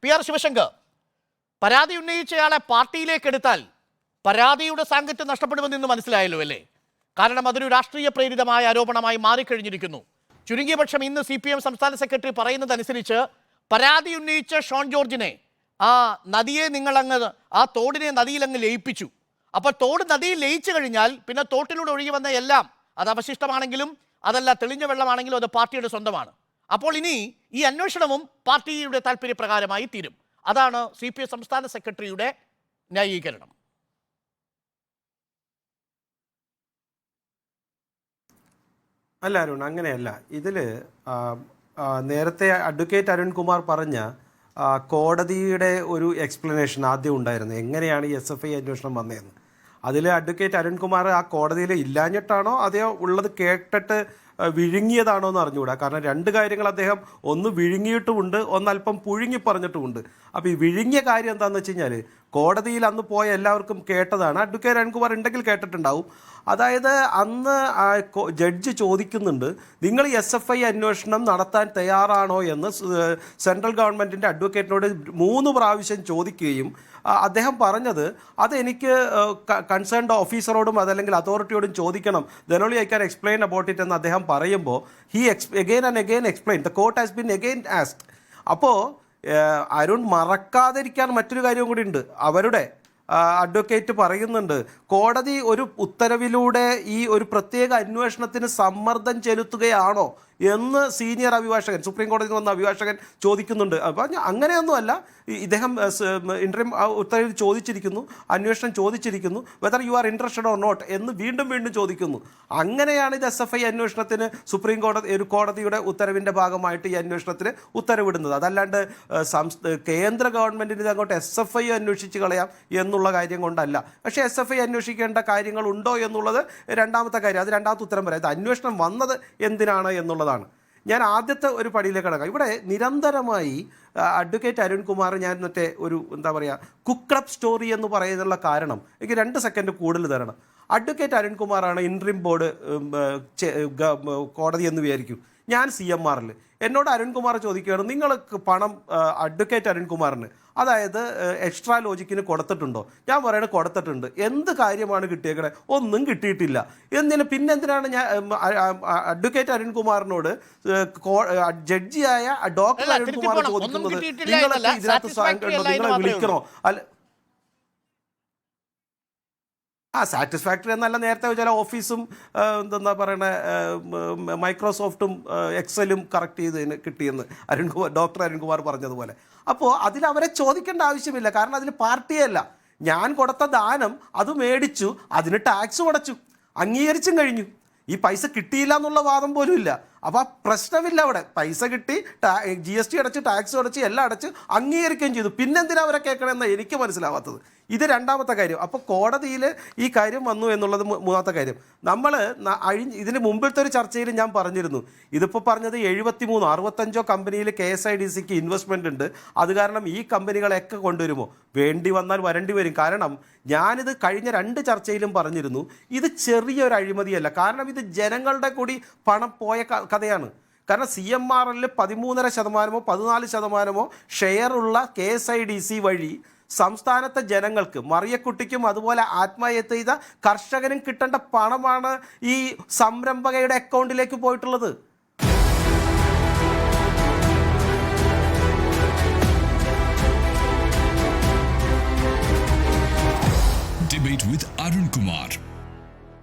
PR Sivasankar, പരാതി ഉന്നയിച്ചയാളെ പാർട്ടിയിലേക്ക് എടുത്താൽ പരാതിയുടെ സാങ്കത്യം നഷ്ടപ്പെടുമെന്ന് ഇന്ന് മനസ്സിലായല്ലോ അല്ലേ? കാരണം അതൊരു രാഷ്ട്രീയ പ്രേരിതമായ ആരോപണമായി മാറിക്കഴിഞ്ഞിരിക്കുന്നു. ചുരുങ്ങിയ പക്ഷം ഇന്ന് CPM സംസ്ഥാന സെക്രട്ടറി പറയുന്നതനുസരിച്ച് പരാതി ഉന്നയിച്ച ഷോൺ ജോർജിനെ ആ നദിയെ ആ തോടിനെ നദിയിലങ്ങ് ലയിപ്പിച്ചു. അപ്പോൾ തോട് നദിയിൽ ലയിച്ചു കഴിഞ്ഞാൽ പിന്നെ തോട്ടിലൂടെ ഒഴുകി വന്ന എല്ലാം, അത് അവശിഷ്ടമാണെങ്കിലും അതല്ല തെളിഞ്ഞ വെള്ളമാണെങ്കിലും അത് പാർട്ടിയുടെ സ്വന്തമാണ്. അപ്പോൾ ഇനി ഈ അന്വേഷണവും പാർട്ടിയുടെ താല്പര്യപ്രകാരമായി തീരും. അതാണ് CPM സംസ്ഥാന സെക്രട്ടറിയുടെ ന്യായീകരണം. അല്ല അരുൺ, അങ്ങനെയല്ല. ഇതിൽ നേരത്തെ അഡ്വക്കേറ്റ് അരുൺകുമാർ പറഞ്ഞ കോടതിയുടെ ഒരു എക്സ്പ്ലനേഷൻ ആദ്യം ഉണ്ടായിരുന്നു, എങ്ങനെയാണ് ഈ SFI അന്വേഷണം വന്നതെന്ന്. അതിൽ അഡ്വക്കേറ്റ് അരുൺകുമാർ ആ കോടതിയിൽ ഇല്ലാഞ്ഞിട്ടാണോ അതെയോ ഉള്ളത് കേട്ടിട്ട് വിഴുങ്ങിയതാണോ എന്ന് അറിഞ്ഞുകൂടാ. കാരണം രണ്ട് കാര്യങ്ങൾ അദ്ദേഹം ഒന്ന് വിഴുങ്ങിയിട്ടുമുണ്ട്, ഒന്നല്പം പുഴുങ്ങി പറഞ്ഞിട്ടുമുണ്ട്. അപ്പോൾ ഈ വിഴുങ്ങിയ കാര്യം എന്താണെന്ന് വെച്ച് കഴിഞ്ഞാൽ കോടതിയിൽ അന്ന് പോയ എല്ലാവർക്കും കേട്ടതാണ്. അഡ്വക്കേറ്റ് അരുൺകുമാർ ഉണ്ടെങ്കിൽ കേട്ടിട്ടുണ്ടാവും. അതായത് അന്ന് ജഡ്ജി ചോദിക്കുന്നുണ്ട്, നിങ്ങൾ ഈ SFI അന്വേഷണം നടത്താൻ തയ്യാറാണോ എന്ന് സെൻട്രൽ ഗവൺമെൻറ്റിൻ്റെ അഡ്വക്കേറ്റിനോട് 3 പ്രാവശ്യം ചോദിക്കുകയും അദ്ദേഹം പറഞ്ഞത് അതെനിക്ക് കൺസേൺഡ് ഓഫീസറോടും അതല്ലെങ്കിൽ അതോറിറ്റിയോടും ചോദിക്കണം, then only I can explain about it എന്ന് അദ്ദേഹം പറയുമ്പോൾ again and again explain, the court has been again asked. അപ്പോൾ അരുൺ മറക്കാതിരിക്കാൻ മറ്റൊരു കാര്യവും കൂടി ഉണ്ട്. അവരുടെ അഡ്വക്കേറ്റ് പറയുന്നുണ്ട്, കോടതി ഒരു ഉത്തരവിലൂടെ ഈ ഒരു പ്രത്യേക അന്വേഷണത്തിന് സമ്മർദ്ദം ചെലുത്തുകയാണോ എന്ന് സീനിയർ അഭിഭാഷകൻ, സുപ്രീം കോടതിയിൽ വന്ന അഭിഭാഷകൻ ചോദിക്കുന്നുണ്ട്. അപ്പോൾ അങ്ങനെയൊന്നുമല്ല, ഇദ്ദേഹം ഇൻട്രീം ഉത്തരവിൽ ചോദിച്ചിരിക്കുന്നു, അന്വേഷണം ചോദിച്ചിരിക്കുന്നു, whether you are interested or not എന്ന് വീണ്ടും വീണ്ടും ചോദിക്കുന്നു. അങ്ങനെയാണ് ഇത് SFI അന്വേഷണത്തിന് സുപ്രീം കോടതി ഒരു കോടതിയുടെ ഉത്തരവിൻ്റെ ഭാഗമായിട്ട് ഈ അന്വേഷണത്തിന് ഉത്തരവിടുന്നത്. അതല്ലാണ്ട് കേന്ദ്ര ഗവൺമെൻറ്റിന് ഇത് അങ്ങോട്ട് SFI അന്വേഷിച്ച് കളയാം എന്നുള്ള കാര്യം കൊണ്ടല്ല. പക്ഷേ SFI അന്വേഷിക്കേണ്ട കാര്യങ്ങളുണ്ടോ എന്നുള്ളത് രണ്ടാമത്തെ കാര്യം. അത് രണ്ടാമത്തെ ഉത്തരം പറയാം. ഇത് അന്വേഷണം വന്നത് എന്തിനാണ് എന്നുള്ളതാണ്. ഞാൻ ആദ്യത്തെ ഒരു പടിയിലേക്ക് കടക്കാം. ഇവിടെ നിരന്തരമായി അഡ്വക്കേറ്റ് അരുൺകുമാർ, ഞാൻ മറ്റേ ഒരു എന്താ പറയുക കുക്കപ്പ് സ്റ്റോറി എന്ന് പറയുന്നുള്ള കാരണം എനിക്ക് 2 സെക്കൻഡ് കൂടുതൽ തരണം. അഡ്വക്കേറ്റ് അരുൺകുമാറാണ് ഇൻട്രീം ബോർഡ് കോടതി എന്ന് വിചാരിക്കും. ഞാൻ CMRൽ എന്നോട് അരുൺകുമാർ ചോദിക്കുകയാണ്, നിങ്ങൾക്ക് പണം അഡ്വക്കേറ്റ് അരുൺകുമാറിന് അതായത് എക്സ്ട്രാ ലോജിക്കിന് കൊടുത്തിട്ടുണ്ടോ? ഞാൻ പറയണത് കൊടുത്തിട്ടുണ്ട്. എന്ത് കാര്യമാണ് കിട്ടിയേക്കണേ? ഒന്നും കിട്ടിയിട്ടില്ല. പിന്നെന്തിനാണ് ഞാൻ അഡ്വക്കേറ്റ് അരുൺകുമാറിനോട് ജഡ്ജിയായ ഡോക്ടർ അരുൺകുമാർ ചോദിക്കുന്നത്, നിങ്ങളൊക്കെ ഇതിനകത്ത് നിങ്ങളെ വിളിക്കണോ? അല്ല, സാറ്റിസ്ഫാക്ടറി എന്നല്ല, നേരത്തെ ചില ഓഫീസും എന്താ പറയണ മൈക്രോസോഫ്റ്റും എക്സലും കറക്റ്റ് ചെയ്തതിന് കിട്ടിയെന്ന് ഡോക്ടർ അരുൺകുമാർ പറഞ്ഞതുപോലെ. അപ്പോൾ അതിലവരെ ചോദിക്കേണ്ട ആവശ്യമില്ല. കാരണം അതിൽ പാർട്ടിയല്ല. ഞാൻ കൊടുത്ത ദാനം അത് മേടിച്ചു, അതിന് ടാക്സ് അടച്ചു, അംഗീകരിച്ചും കഴിഞ്ഞു. ഈ പൈസ കിട്ടിയില്ല എന്നുള്ള വാദം പോലും ഇല്ല. അപ്പോൾ പ്രശ്നമില്ല. അവിടെ പൈസ കിട്ടി, GST അടച്ച്, ടാക്സ് അടച്ച്, എല്ലാം അടച്ച് അംഗീകരിക്കുകയും ചെയ്തു. പിന്നെന്തിനാ അവരെ കേൾക്കണമെന്ന് എനിക്ക് മനസ്സിലാവാത്തത്. ഇത് രണ്ടാമത്തെ കാര്യം. അപ്പോൾ കോടതിയിൽ ഈ കാര്യം വന്നു എന്നുള്ളത് മൂന്നാമത്തെ കാര്യം. നമ്മൾ ഇതിന് മുമ്പിലത്തെ ഒരു ചർച്ചയിൽ ഞാൻ പറഞ്ഞിരുന്നു, ഇതിപ്പോൾ പറഞ്ഞത് 65 കമ്പനിയിൽ KSIDCക്ക് ഇൻവെസ്റ്റ്മെൻ്റ് ഉണ്ട്, അത് കാരണം ഈ കമ്പനികളെയൊക്കെ കൊണ്ടുവരുമോ? വേണ്ടി വന്നാൽ വരേണ്ടി വരും. കാരണം ഞാനിത് കഴിഞ്ഞ 2 ചർച്ചയിലും പറഞ്ഞിരുന്നു, ഇത് ചെറിയൊരു അഴിമതിയല്ല. കാരണം ഇത് ജനങ്ങളുടെ കൂടി പണം പോയ കഥയാണ്. കാരണം CMRL 13.5% 14% ഷെയറുള്ള KSIDC വഴി സംസ്ഥാനത്തെ ജനങ്ങൾക്ക്, മറിയക്കുട്ടിക്കും അതുപോലെ ആത്മഹത്യ ചെയ്ത കർഷകനും കിട്ടേണ്ട പണമാണ് ഈ സംരംഭകയുടെ അക്കൗണ്ടിലേക്ക് പോയിട്ടുള്ളത്. Debate with Arun Kumar.